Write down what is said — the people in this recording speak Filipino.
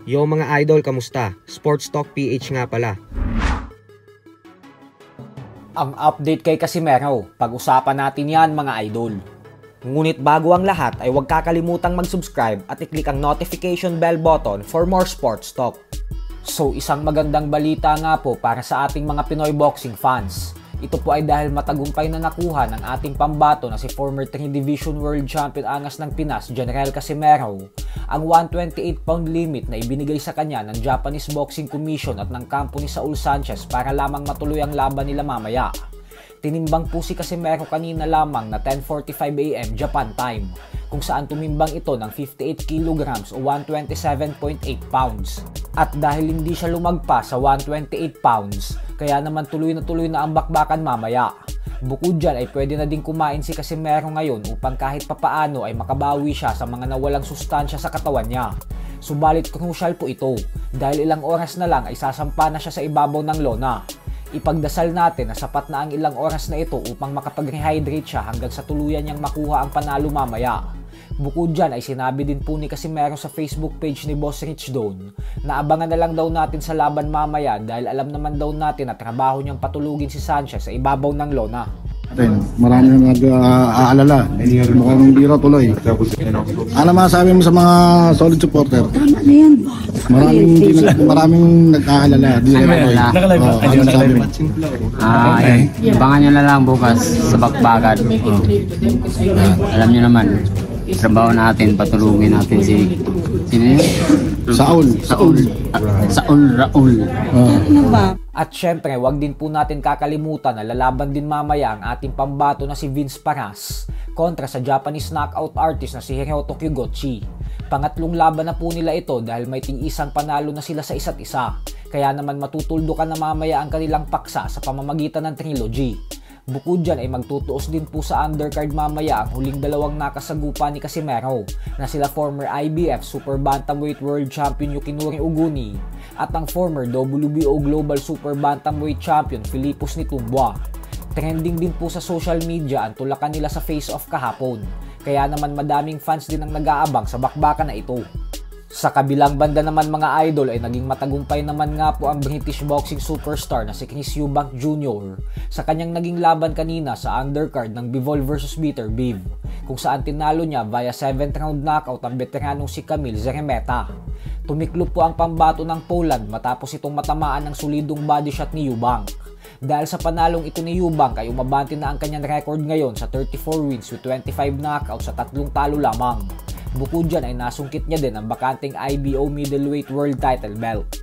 Yo mga idol, kamusta? Sports Talk PH nga pala. Ang update kay Casimero, pag-usapan natin yan mga idol. Ngunit bago ang lahat ay huwag kakalimutang mag-subscribe at i-click ang notification bell button for more sports talk. So isang magandang balita nga po para sa ating mga Pinoy boxing fans. Ito po ay dahil matagumpay na nakuha ng ating pambato na si former 3 Division World Champion Angas ng Pinas, General Casimero, ang 128-pound limit na ibinigay sa kanya ng Japanese Boxing Commission at ng kampo ni Saul Sanchez para lamang matuloy ang laban nila mamaya. Tinimbang po si Casimero kanina lamang na 10:45 AM Japan time, kung saan tumimbang ito ng 58 kilograms o 127.8 pounds. At dahil hindi siya lumagpas sa 128 pounds, kaya naman tuloy na ang bakbakan mamaya. Bukod dyan ay pwede na din kumain si Casimero ngayon upang kahit papaano ay makabawi siya sa mga nawalang sustansya sa katawan niya. Subalit crucial po ito dahil ilang oras na lang ay sasampa na siya sa ibabaw ng lona. Ipagdasal natin na sapat na ang ilang oras na ito upang makapag-rehydrate siya hanggang sa tuluyan niyang makuha ang panalo mamaya. Bukod dyan ay sinabi din po ni Casimero sa Facebook page ni Boss Rich Don na abangan na lang daw natin sa laban mamaya dahil alam naman daw natin na trabaho niyang patulugin si Sanchez sa ibabaw ng lona. Marami na nag-aalala. Mukhang hindi raw tuloy. Ano masabi mo sa mga solid supporter? Tama na yan. Maraming nag-aalala. Ano sabi mo? Abangan nyo na lang bukas sa bakbakan. Alam nyo naman, trabaho natin, patulungin natin si Saul Raul. At syempre, wag din po natin kakalimutan na lalaban din mamaya ang ating pambato na si Vince Paras kontra sa Japanese knockout artist na si Hiroto Kyoguchi. Pangatlong laban na po nila ito dahil may ting-isang panalo na sila sa isa't isa. Kaya naman matutuldukan na mamaya ang kanilang paksa sa pamamagitan ng trilogy. Bukod dyan ay magtutuos din po sa undercard mamaya ang huling dalawang nakasagupa ni Casimero na sila former IBF Super Bantamweight World Champion Yukinori Oguni at ang former WBO Global Super Bantamweight Champion Philippus Nitumboa. Trending din po sa social media ang tulakan nila sa face-off kahapon, kaya naman madaming fans din ang nag-aabang sa bakbakan na ito. Sa kabilang banda naman mga idol ay naging matagumpay naman nga po ang British boxing superstar na si Chris Eubank Jr. sa kanyang naging laban kanina sa undercard ng Bivol vs Bitter Beef, kung saan tinalo niya via 7th round knockout ang veteranong si Kamil Zeremeta. Tumiklop po ang pambato ng Poland matapos itong matamaan ng solidong body shot ni Eubank. Dahil sa panalong ito ni Eubank ay umabante na ang kanyang record ngayon sa 34 wins with 25 knockouts sa 3 talo lamang. Bukod dyan ay nasungkit niya din ang bakanting IBO middleweight world title belt.